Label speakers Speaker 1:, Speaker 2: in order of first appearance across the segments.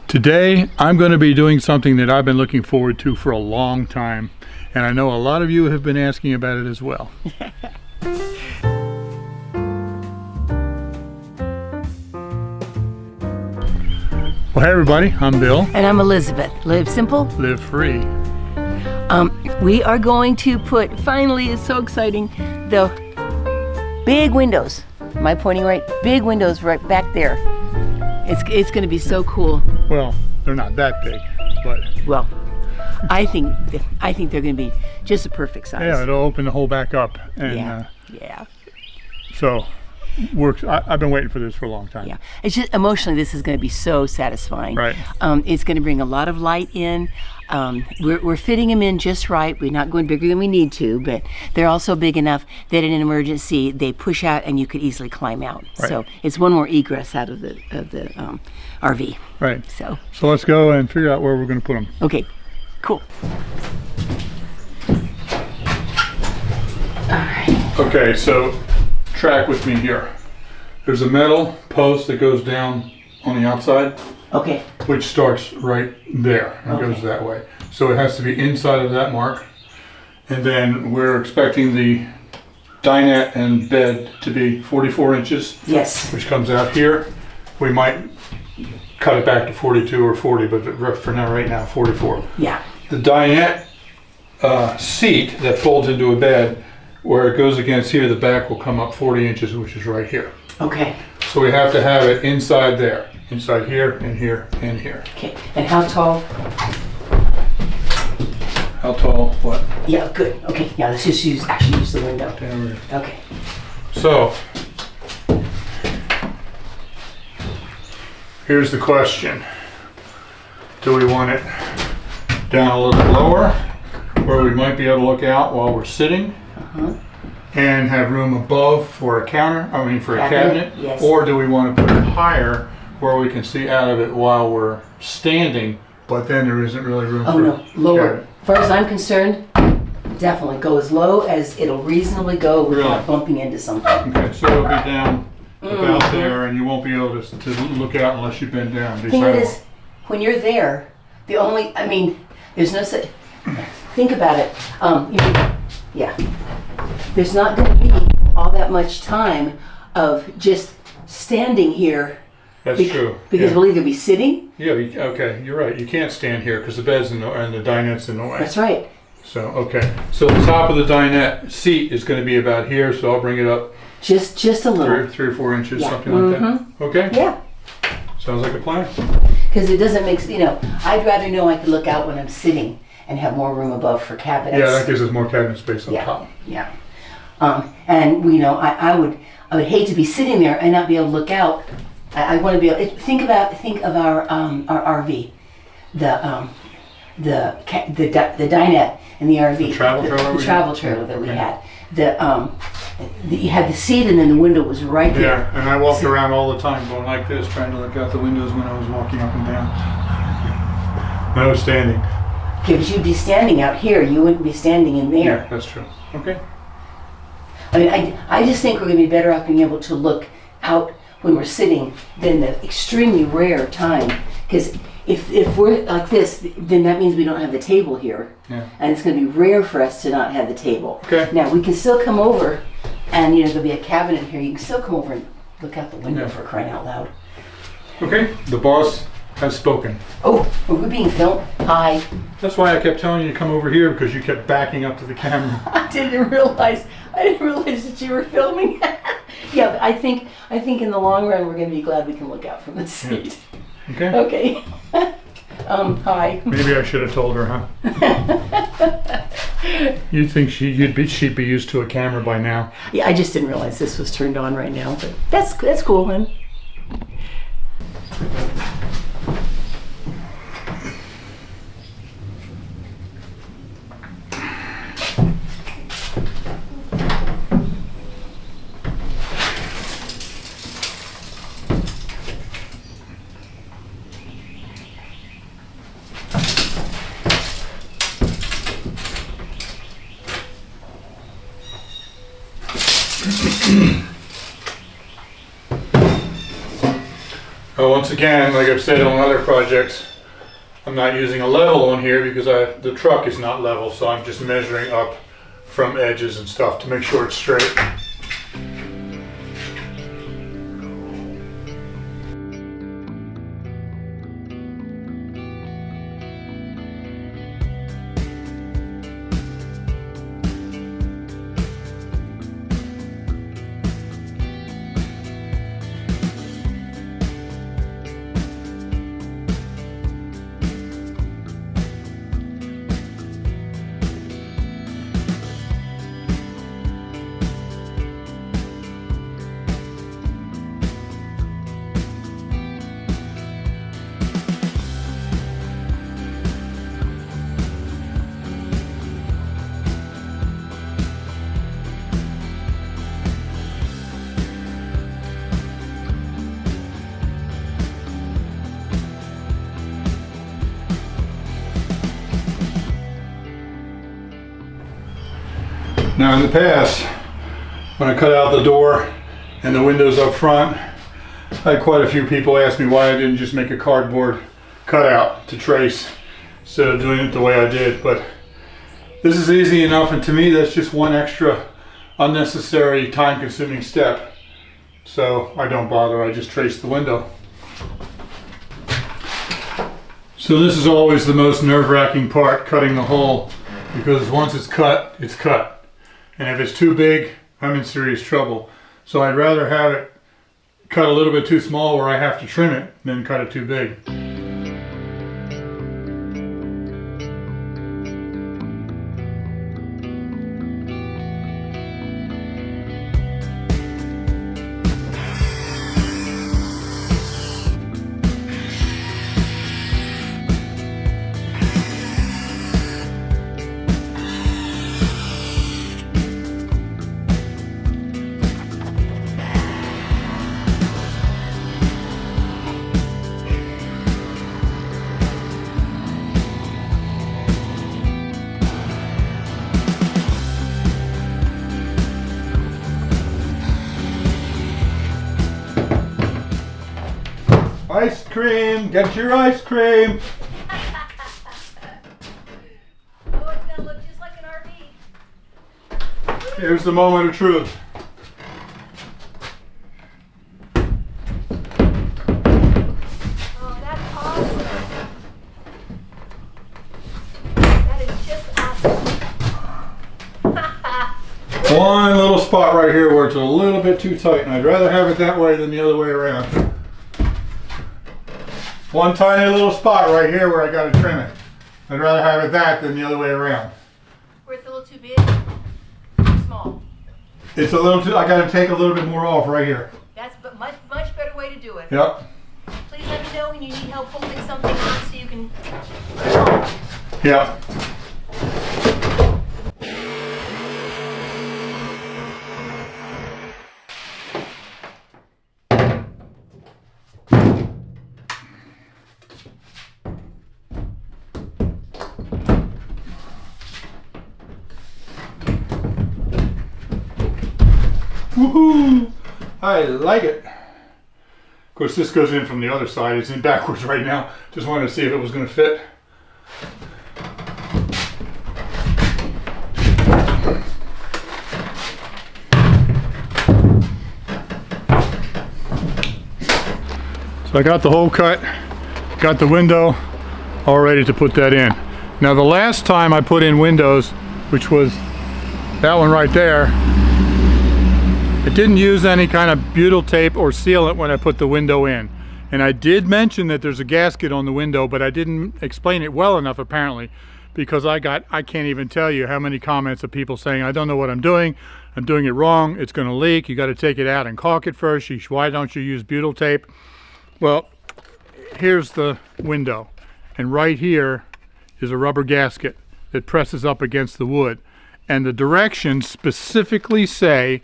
Speaker 1: Today, I'm going to be doing something that I've been looking forward to for a long time, and I know a lot of you have been asking about it as well. Well, hey everybody, I'm Bill.
Speaker 2: And I'm Elizabeth. Live simple,
Speaker 1: Live free.
Speaker 2: We are going to put, finally, it's so exciting, the big windows. Am I pointing right? Big windows right back there. It's going to be so cool.
Speaker 1: Well, they're not that big, but
Speaker 2: Well, I think they're going to be just a perfect size.
Speaker 1: yeah, it'll open the whole back up, and
Speaker 2: Yeah.
Speaker 1: so works. I've been waiting for this for a long time.
Speaker 2: Yeah, it's just emotionally, this is going to be so satisfying.
Speaker 1: Right.
Speaker 2: It's going to bring a lot of light in. We're fitting them in just right. We're not going bigger than we need to, but they're also big enough that in an emergency they push out and you could easily climb out.
Speaker 1: Right.
Speaker 2: So it's one more egress out of the RV.
Speaker 1: Right.
Speaker 2: So
Speaker 1: let's go and figure out where we're going to put them.
Speaker 2: okay, cool. All right.
Speaker 1: Okay, so track with me here. There's a metal post that goes down on the outside,
Speaker 2: Okay.
Speaker 1: which starts right there and goes that way. So it has to be inside of that mark. And then we're expecting the dinette and bed to be 44 inches,
Speaker 2: Yes.
Speaker 1: which comes out here. We might cut it back to 42 or 40, but for now, right now, 44.
Speaker 2: Yeah.
Speaker 1: The dinette seat that folds into a bed, where it goes against here, the back will come up 40 inches, which is right here.
Speaker 2: Okay.
Speaker 1: So we have to have it inside there, inside here and here and here.
Speaker 2: Okay. And how tall?
Speaker 1: How tall? What?
Speaker 2: Yeah. Good. Okay. Yeah. Let's just actually use the window.
Speaker 1: Down here.
Speaker 2: Okay.
Speaker 1: So here's the question: do we want it down a little lower, where we might be able to look out while we're sitting? And have room above for a counter, for a cabinet?
Speaker 2: Yes.
Speaker 1: Or do we want to put it higher where we can see out of it while we're standing, but then there isn't really room
Speaker 2: Oh
Speaker 1: for
Speaker 2: no, lower.
Speaker 1: cabinet?
Speaker 2: As far as I'm concerned, definitely go as low as it'll reasonably go without
Speaker 1: Really?
Speaker 2: bumping into something.
Speaker 1: Okay, so it'll be down about there, and you won't be able to look out unless you bend down.
Speaker 2: The thing is, when you're there, there's no such, think about it, there's not going to be all that much time of just standing here.
Speaker 1: That's true.
Speaker 2: Because
Speaker 1: yeah.
Speaker 2: we'll either be sitting.
Speaker 1: Yeah, okay, you're right. You can't stand here because the bed's and the dinette's in the way.
Speaker 2: That's right.
Speaker 1: So, okay. So the top of the dinette seat is going to be about here, so I'll bring it up
Speaker 2: Just a little.
Speaker 1: three or 4 inches,
Speaker 2: Yeah.
Speaker 1: something like that. Okay?
Speaker 2: Yeah.
Speaker 1: Sounds like a plan.
Speaker 2: Because it doesn't make, I'd rather know I could look out when I'm sitting and have more room above for cabinets.
Speaker 1: Yeah, that gives us more cabinet space on top.
Speaker 2: Yeah. And I would hate to be sitting there and not be able to look out. I want to be able. Think of our RV, the dinette and the RV.
Speaker 1: The travel trailer.
Speaker 2: The travel trailer that we had. You had the seat and then the window was right there.
Speaker 1: Yeah, and I walked around all the time going like this, trying to look out the windows when I was walking up and down. No standing.
Speaker 2: Because you'd be standing out here, you wouldn't be standing in there.
Speaker 1: Yeah, that's true. Okay.
Speaker 2: I just think we're going to be better off being able to look out when we're sitting than the extremely rare time. Because if we're like this, then that means we don't have the table here.
Speaker 1: Yeah.
Speaker 2: And it's going to be rare for us to not have the table.
Speaker 1: Okay.
Speaker 2: Now, we can still come over and, there'll be a cabinet here. You can still come over and look out the window for crying out loud.
Speaker 1: Okay, the boss has spoken.
Speaker 2: Oh, are we being filmed? Hi.
Speaker 1: That's why I kept telling you to come over here, because you kept backing up to the camera.
Speaker 2: I didn't realize that you were filming. Yeah, but I think in the long run we're going to be glad we can look out from the seat.
Speaker 1: Okay.
Speaker 2: Okay. Hi.
Speaker 1: Maybe I should have told her, huh? You'd think she'd be used to a camera by now.
Speaker 2: Yeah, I just didn't realize this was turned on right now, but that's cool, man.
Speaker 1: Well, once again, like I've said on other projects, I'm not using a level on here because the truck is not level, so I'm just measuring up from edges and stuff to make sure it's straight. Now in the past, when I cut out the door and the windows up front, I had quite a few people ask me why I didn't just make a cardboard cutout to trace instead of doing it the way I did. But this is easy enough, and to me that's just one extra unnecessary time-consuming step. So I don't bother, I just trace the window. So this is always the most nerve-wracking part, cutting the hole, because once it's cut, it's cut. And if it's too big, I'm in serious trouble. So I'd rather have it cut a little bit too small where I have to trim it than cut it too big. Ice cream! Get your ice cream!
Speaker 3: Oh, it's gonna look just like an RV.
Speaker 1: Here's the moment of truth.
Speaker 3: Oh, that's awesome. That is just awesome.
Speaker 1: One little spot right here where it's a little bit too tight, and I'd rather have it that way than the other way around. One tiny little spot right here where I gotta trim it. I'd rather have it that than the other way around.
Speaker 3: Where it's a little too big, too small.
Speaker 1: It's a little too, I gotta take a little bit more off right here.
Speaker 3: That's a much better way to do it.
Speaker 1: Yep.
Speaker 3: Please let me know when you need help holding something on so you can put it on.
Speaker 1: Yep. Woohoo! I like it. Of course, this goes in from the other side. It's in backwards right now. Just wanted to see if it was going to fit. So I got the hole cut, got the window, all ready to put that in. Now the last time I put in windows, which was that one right there, I didn't use any kind of butyl tape or sealant when I put the window in. And I did mention that there's a gasket on the window, but I didn't explain it well enough apparently, because I can't even tell you how many comments of people saying, I don't know what I'm doing it wrong, it's gonna leak, you gotta take it out and caulk it first, why don't you use butyl tape? Well, here's the window, and right here is a rubber gasket that presses up against the wood. And the directions specifically say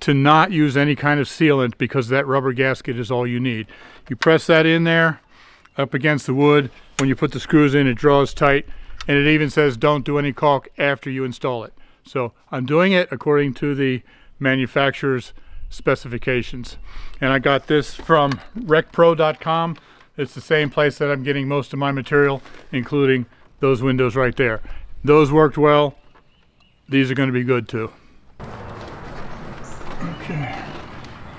Speaker 1: to not use any kind of sealant because that rubber gasket is all you need. You press that in there, up against the wood. When you put the screws in, it draws tight, and it even says don't do any caulk after you install it. So I'm doing it according to the manufacturer's specifications. And I got this from recpro.com. It's the same place that I'm getting most of my material, including those windows right there. Those worked well. These are going to be good too. Okay,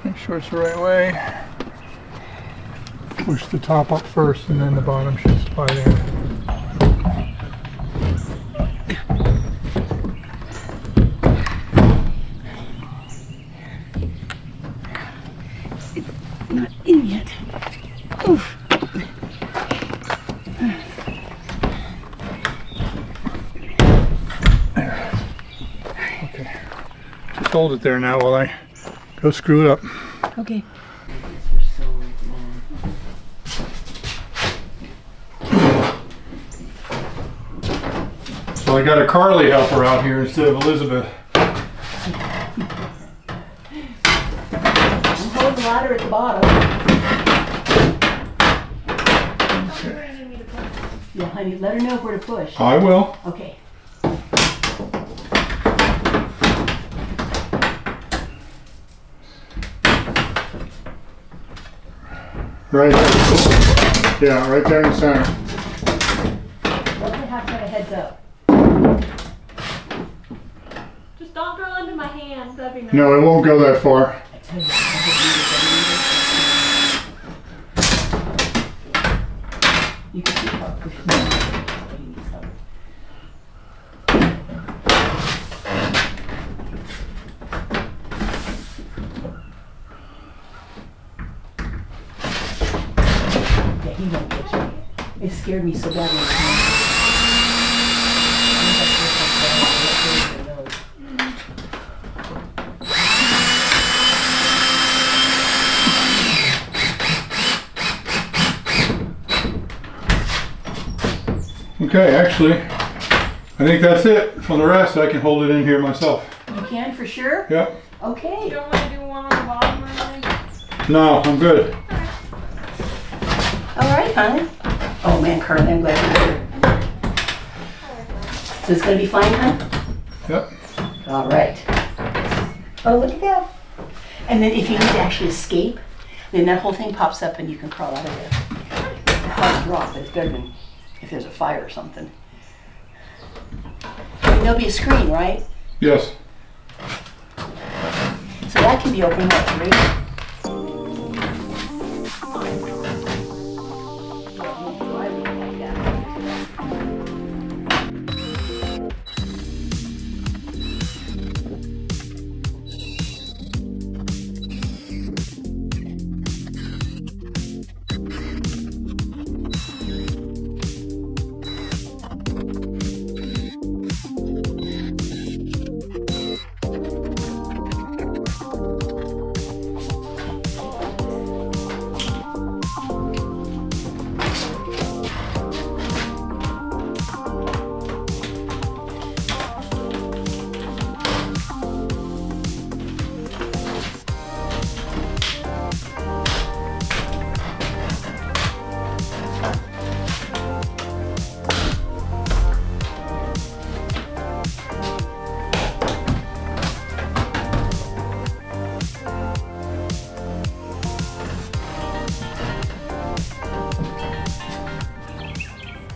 Speaker 1: make sure it's the right way. Push the top up first and then the bottom should slide in.
Speaker 2: Not in yet. Oof.
Speaker 1: There. Okay. Just hold it there now while I go screw it up.
Speaker 2: Okay.
Speaker 1: So I got a Carly helper out here instead of Elizabeth.
Speaker 2: Hold the ladder at the bottom. Yeah, honey, let her know where to push.
Speaker 1: I will.
Speaker 2: Okay.
Speaker 1: Right there. Yeah, right there in the center.
Speaker 2: Let her have kind of heads up.
Speaker 3: Just don't go into my hand. That'd be nice.
Speaker 1: No, it won't go that far.
Speaker 2: I tell you, you can see how pushing these up. Yeah, he won't get you. It scared me so bad.
Speaker 1: Okay, actually, I think that's it. For the rest, I can hold it in here myself.
Speaker 2: You can for sure?
Speaker 1: Yep.
Speaker 2: Okay.
Speaker 3: You don't want to do one on the bottom or anything?
Speaker 1: No, I'm good.
Speaker 2: All right, honey. Oh man, Carly, I'm glad you're here. So it's gonna be fine, huh?
Speaker 1: Yep.
Speaker 2: All right. Oh, look at that. And then if you need to actually escape, then that whole thing pops up and you can crawl out of there. It's hard to drop, but it's better than if there's a fire or something. And there'll be a screen, right?
Speaker 1: Yes.
Speaker 2: So that can be open up, right?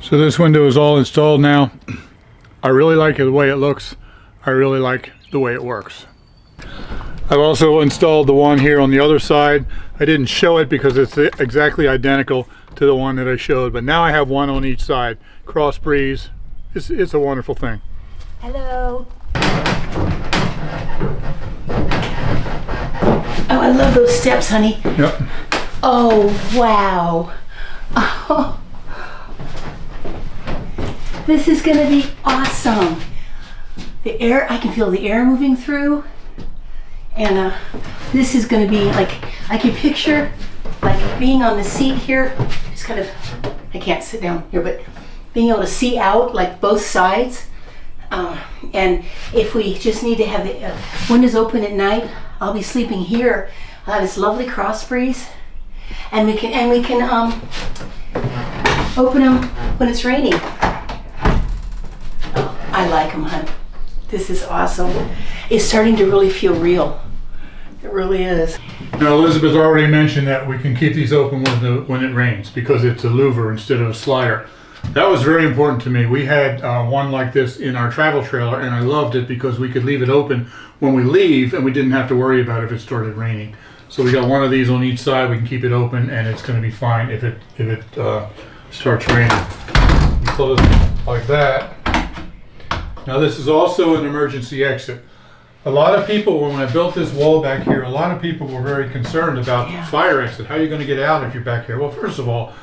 Speaker 1: So this window is all installed now. I really like the way it looks. I really like the way it works. I've also installed the one here on the other side. I didn't show it because it's exactly identical to the one that I showed, but now I have one on each side. Cross breeze. It's a wonderful thing.
Speaker 2: Hello. Oh, I love those steps, honey.
Speaker 1: Yep.
Speaker 2: Oh, wow. Oh. This is gonna be awesome. The air, I can feel the air moving through. And this is gonna be like, I can picture like being on the seat here. Just kind of, I can't sit down here, but being able to see out like both sides. And if we just need to have the windows open at night, I'll be sleeping here. I'll have this lovely cross breeze. And we can open them when it's raining. Oh, I like them, hon. This is awesome. It's starting to really feel real. It really is.
Speaker 1: Now, Elizabeth already mentioned that we can keep these open when it rains because it's a louver instead of a slider. That was very important to me. We had one like this in our travel trailer, and I loved it because we could leave it open when we leave, and we didn't have to worry about if it started raining. So we got one of these on each side. We can keep it open, and it's going to be fine if it starts raining. You close it like that. Now, this is also an emergency exit. A lot of people, when I built this wall back here, a lot of people were very concerned about the fire exit. How are you going to get out if you're back here? Well, first of all,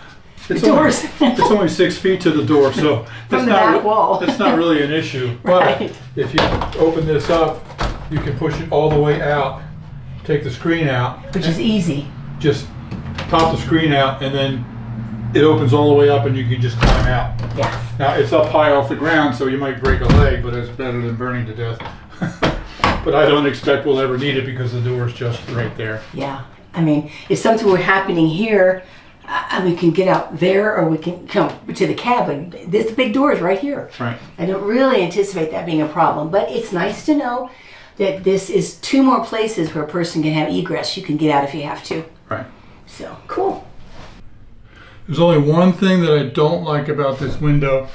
Speaker 1: it's only 6 feet to the door, so
Speaker 2: from the back wall.
Speaker 1: It's not really an issue.
Speaker 2: Right.
Speaker 1: But if you open this up, you can push it all the way out, take the screen out.
Speaker 2: Which is easy.
Speaker 1: Just pop the screen out, and then it opens all the way up, and you can just climb out.
Speaker 2: Yeah.
Speaker 1: Now, it's up high off the ground, so you might break a leg, but it's better than burning to death. But I don't expect we'll ever need it because the door is just right there.
Speaker 2: Yeah. I mean, if something were happening here, we can get out there, or we can come to the cabin. This big door is right here.
Speaker 1: Right.
Speaker 2: I don't really anticipate that being a problem, but it's nice to know that this is 2 more places where a person can have egress. You can get out if you have to.
Speaker 1: Right.
Speaker 2: So, cool.
Speaker 1: There's only one thing that I don't like about this window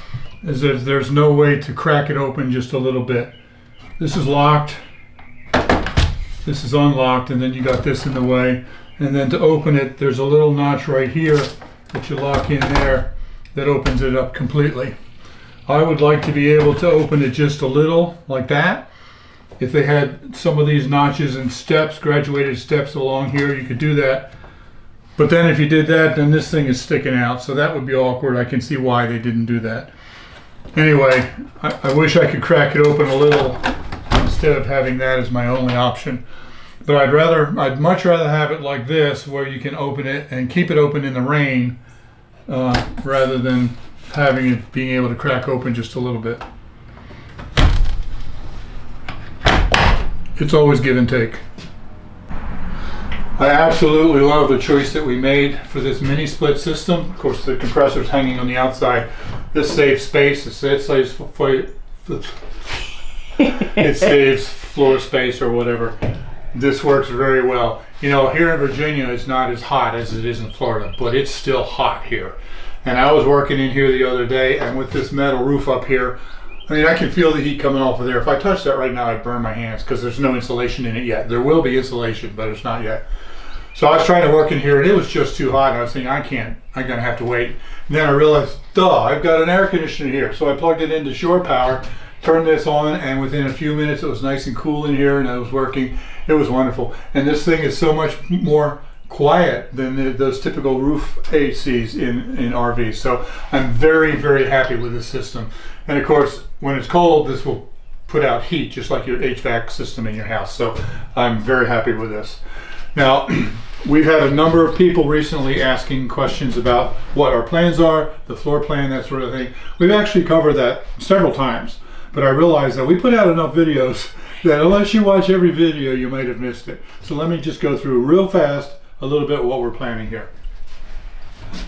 Speaker 1: is that there's no way to crack it open just a little bit. This is locked. This is unlocked, and then you got this in the way. And then to open it, there's a little notch right here that you lock in there that opens it up completely. I would like to be able to open it just a little like that. If they had some of these notches and steps, graduated steps along here, you could do that. But then if you did that, then this thing is sticking out, so that would be awkward. I can see why they didn't do that. Anyway, I wish I could crack it open a little instead of having that as my only option. But I'd much rather have it like this, where you can open it and keep it open in the rain, rather than having it being able to crack open just a little bit. It's always give and take. I absolutely love the choice that we made for this mini split system. Of course, the compressor's hanging on the outside. This saves space. It saves floor space or whatever. This works very well. You know, here in Virginia, it's not as hot as it is in Florida, but it's still hot here. And I was working in here the other day, and with this metal roof up here, I mean, I can feel the heat coming off of there. If I touch that right now, I'd burn my hands because there's no insulation in it yet. There will be insulation, but it's not yet. So I was trying to work in here, and it was just too hot. And I was thinking, I'm gonna have to wait. And then I realized, I've got an air conditioner here. So I plugged it into shore power, turned this on, and within a few minutes, it was nice and cool in here, and it was working. It was wonderful. And this thing is so much more quiet than those typical roof ACs in RVs. So I'm very, very happy with this system. And of course, when it's cold, this will put out heat just like your HVAC system in your house. So I'm very happy with this. Now, we've had a number of people recently asking questions about what our plans are, the floor plan, that sort of thing. We've actually covered that several times, but I realized that we put out enough videos that unless you watch every video, you might have missed it. So let me just go through real fast a little bit what we're planning here.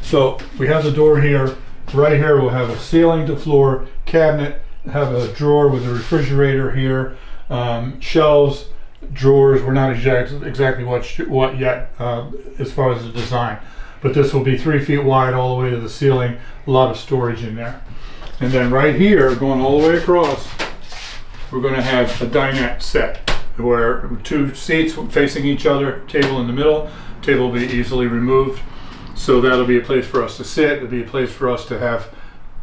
Speaker 1: So we have the door here. Right here we'll have a ceiling to floor cabinet, have a drawer with a refrigerator here, shelves, drawers. We're not exactly what yet as far as the design, but this will be 3 feet wide all the way to the ceiling, a lot of storage in there. And then right here, going all the way across, we're going to have a dinette set where 2 seats facing each other, table in the middle. Table will be easily removed, so that'll be a place for us to sit. It'll be a place for us to have,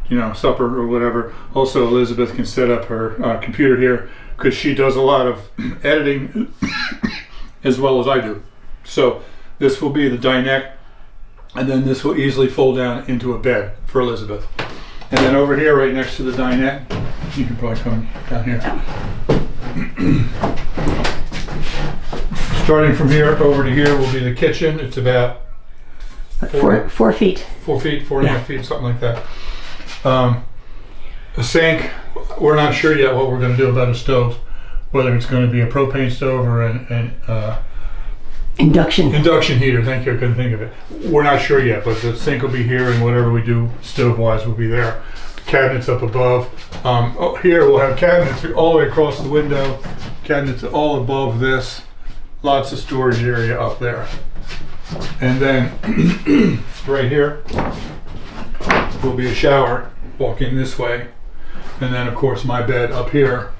Speaker 1: you know, supper or whatever. Also, Elizabeth can set up her computer here because she does a lot of editing as well as I do. So this will be the dinette, and then this will easily fold down into a bed for Elizabeth. And then over here, right next to the dinette, you can probably come down here. Starting from here over to here will be the kitchen. It's about
Speaker 2: 4 feet.
Speaker 1: 4 feet, 4.5 feet, something like that. A sink. We're not sure yet what we're going to do about a stove, whether it's going to be a propane stove or an
Speaker 2: induction
Speaker 1: heater. Thank you, I couldn't think of it. We're not sure yet, but the sink will be here, and whatever we do stove-wise will be there. Cabinets up above. Here we'll have cabinets all the way across the window. Cabinets all above this. lots of storage area up there. And then right here will be a shower, walk in this way. And then of course my bed up here.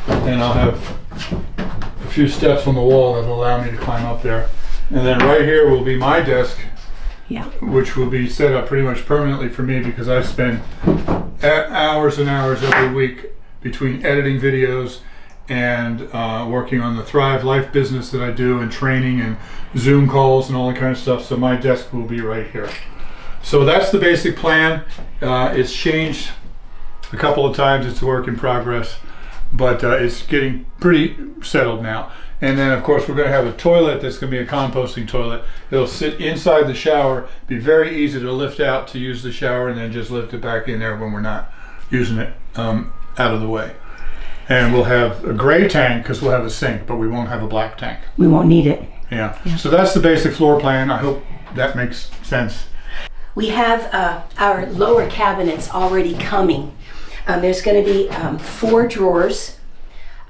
Speaker 1: And I'll have a few steps on the wall that will allow me to climb up there. And then right here will be my desk,
Speaker 2: Yeah.
Speaker 1: which will be set up pretty much permanently for me because I spend hours and hours every week between editing videos and working on the Thrive Life business that I do, and training and Zoom calls and all that kind of stuff. So my desk will be right here. So that's the basic plan. It's changed a couple of times. It's a work in progress, but it's getting pretty settled now. And then of course we're going to have a toilet that's going to be a composting toilet. It'll sit inside the shower, be very easy to lift out to use the shower, and then just lift it back in there when we're not using it out of the way. And we'll have a gray tank because we'll have a sink, but we won't have a black tank.
Speaker 2: We won't need it.
Speaker 1: Yeah. So that's the basic floor plan. I hope that makes sense.
Speaker 2: We have our lower cabinets already coming. There's going to be 4 drawers.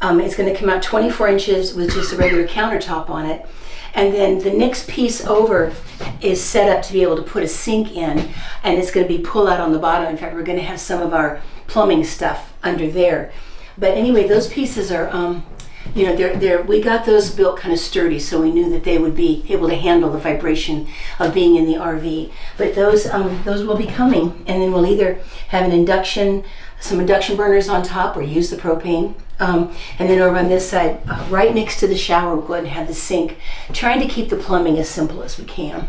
Speaker 2: It's going to come out 24 inches with just a regular countertop on it. And then the next piece over is set up to be able to put a sink in, and it's going to be pull out on the bottom. In fact, we're going to have some of our plumbing stuff under there. But anyway, those pieces are, you know, we got those built kind of sturdy, so we knew that they would be able to handle the vibration of being in the RV. But those will be coming, and then we'll either have some induction burners on top, or use the propane. And then over on this side, right next to the shower, we'll go ahead and have the sink, trying to keep the plumbing as simple as we can.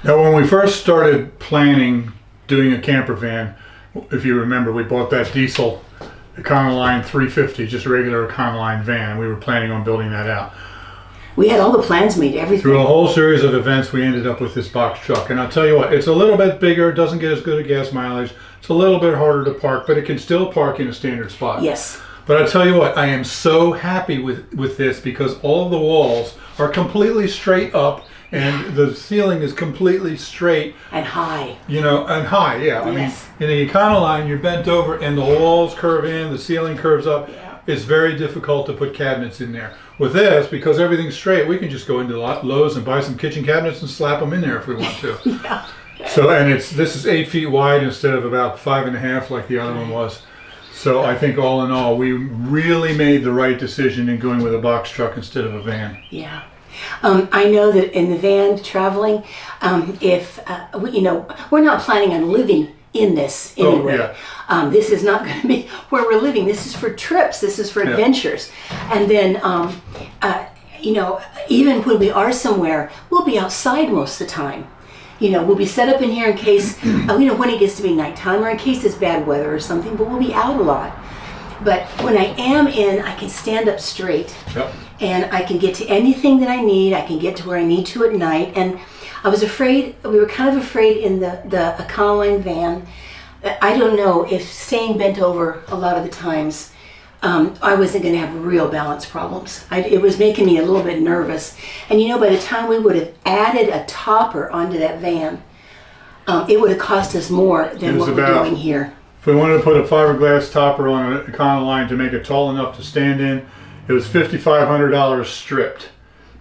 Speaker 1: Now, when we first started planning doing a camper van, if you remember, we bought that diesel Econoline 350, just a regular Econoline van. We were planning on building that out.
Speaker 2: We had all the plans made, everything.
Speaker 1: Through a whole series of events, we ended up with this box truck. And I'll tell you what, it's a little bit bigger, doesn't get as good a gas mileage. It's a little bit harder to park, but it can still park in a standard spot.
Speaker 2: Yes.
Speaker 1: But I'll tell you what, I am so happy with this because all of the walls are completely straight up and the ceiling is completely straight.
Speaker 2: And high.
Speaker 1: You know, and high, yeah.
Speaker 2: Yes.
Speaker 1: I mean, in the Econoline, you're bent over and the walls curve in, the ceiling curves up.
Speaker 2: Yeah.
Speaker 1: It's very difficult to put cabinets in there. With this, because everything's straight, we can just go into Lowe's and buy some kitchen cabinets and slap them in there if we want to.
Speaker 2: Yeah.
Speaker 1: So, and this is 8 feet wide instead of about 5.5 like the other one was. So I think all in all, we really made the right decision in going with a box truck instead of a van.
Speaker 2: Yeah. I know that in the van traveling, you know, we're not planning on living in this anyway.
Speaker 1: Oh, yeah.
Speaker 2: This is not going to be where we're living. This is for trips. This is for adventures. And then, you know, even when we are somewhere, we'll be outside most of the time. You know, we'll be set up in here in case, you know, when it gets to be nighttime or in case it's bad weather or something, but we'll be out a lot. But when I am in, I can stand up straight.
Speaker 1: Yep.
Speaker 2: And I can get to anything that I need. I can get to where I need to at night. And I was afraid, we were kind of afraid in the Econoline van. I don't know if staying bent over a lot of the times, I wasn't going to have real balance problems. It was making me a little bit nervous. And you know, by the time we would have added a topper onto that van, it would have cost us more than what we're doing here.
Speaker 1: If we wanted to put a fiberglass topper on an Econoline to make it tall enough to stand in, it was $5,500 stripped.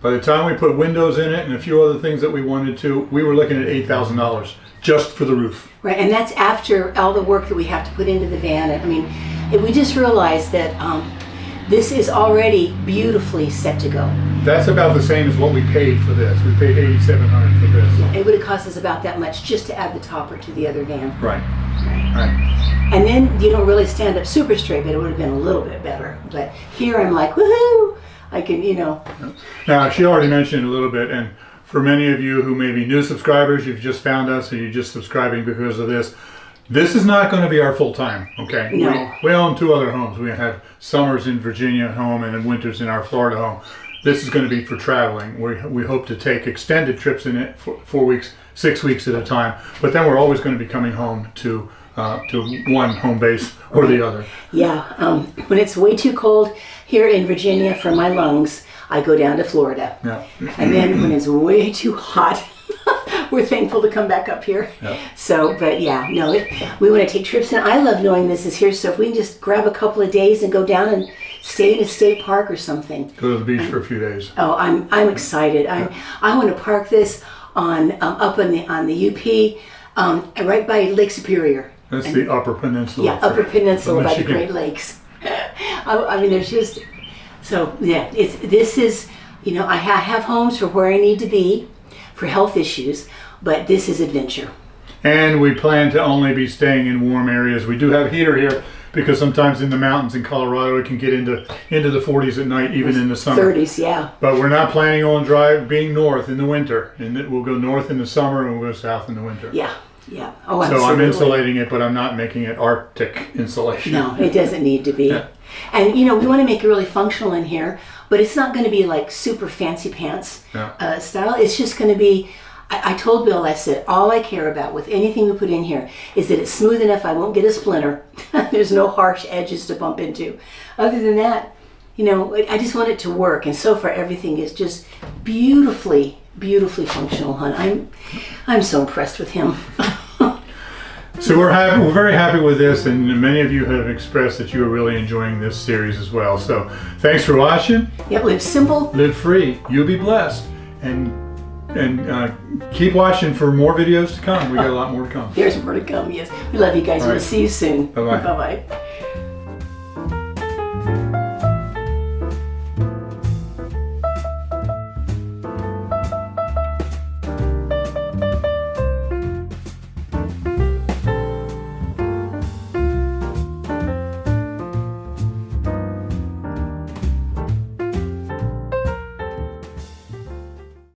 Speaker 1: By the time we put windows in it and a few other things that we wanted to, we were looking at $8,000 just for the roof.
Speaker 2: Right, and that's after all the work that we have to put into the van. I mean, we just realized that this is already beautifully set to go.
Speaker 1: That's about the same as what we paid for this. We paid $8,700 for this.
Speaker 2: It would have cost us about that much just to add the topper to the other van.
Speaker 1: Right. Right.
Speaker 2: And then you don't really stand up super straight, but it would have been a little bit better. But here I'm like, woohoo! I can, you know.
Speaker 1: Now, she already mentioned a little bit, and for many of you who may be new subscribers, you've just found us and you're just subscribing because of this. This is not going to be our full time, okay?
Speaker 2: No.
Speaker 1: We own 2 other homes. We have summers in Virginia home and winters in our Florida home. This is going to be for traveling. We hope to take extended trips in it for 4 weeks, 6 weeks at a time. But then we're always going to be coming home to one home base or the other.
Speaker 2: Yeah, when it's way too cold here in Virginia for my lungs, I go down to Florida.
Speaker 1: Yeah.
Speaker 2: And then when it's way too hot, we're thankful to come back up here.
Speaker 1: Yeah.
Speaker 2: So, but yeah, no, we want to take trips, and I love knowing this is here. So if we can just grab a couple of days and go down and stay in a state park or something.
Speaker 1: Go to the beach for a few days.
Speaker 2: Oh, I'm excited. I want to park this on up on the UP, right by Lake Superior.
Speaker 1: That's the Upper Peninsula.
Speaker 2: Yeah, Upper Peninsula by the
Speaker 1: Michigan.
Speaker 2: Great Lakes. I mean, there's just so yeah. This is I have homes for where I need to be for health issues, but this is adventure.
Speaker 1: And we plan to only be staying in warm areas. We do have a heater here because sometimes in the mountains in Colorado it can get into the 40s at night, even in the summer.
Speaker 2: 30s, yeah.
Speaker 1: But we're not planning on being north in the winter, and we'll go north in the summer and we'll go south in the winter.
Speaker 2: Yeah, yeah. Oh,
Speaker 1: So
Speaker 2: absolutely.
Speaker 1: I'm insulating it, but I'm not making it Arctic insulation.
Speaker 2: No, it doesn't need to be.
Speaker 1: Yeah.
Speaker 2: And we want to make it really functional in here, but it's not going to be like super fancy pants
Speaker 1: Yeah.
Speaker 2: style. It's just going to be. I told Bill, I said, all I care about with anything we put in here is that it's smooth enough I won't get a splinter. There's no harsh edges to bump into. Other than that, I just want it to work. And so far, everything is just beautifully, beautifully functional, hon. I'm so impressed with him.
Speaker 1: So we're very happy with this, and many of you have expressed that you are really enjoying this series as well. So thanks for watching.
Speaker 2: Yeah, live simple.
Speaker 1: Live free. You be blessed. And keep watching for more videos to come. We got a lot more to come.
Speaker 2: There's more to come, yes. We love you guys.
Speaker 1: All
Speaker 2: We'll
Speaker 1: right.
Speaker 2: see you soon.
Speaker 1: Bye-bye.
Speaker 2: Bye-bye.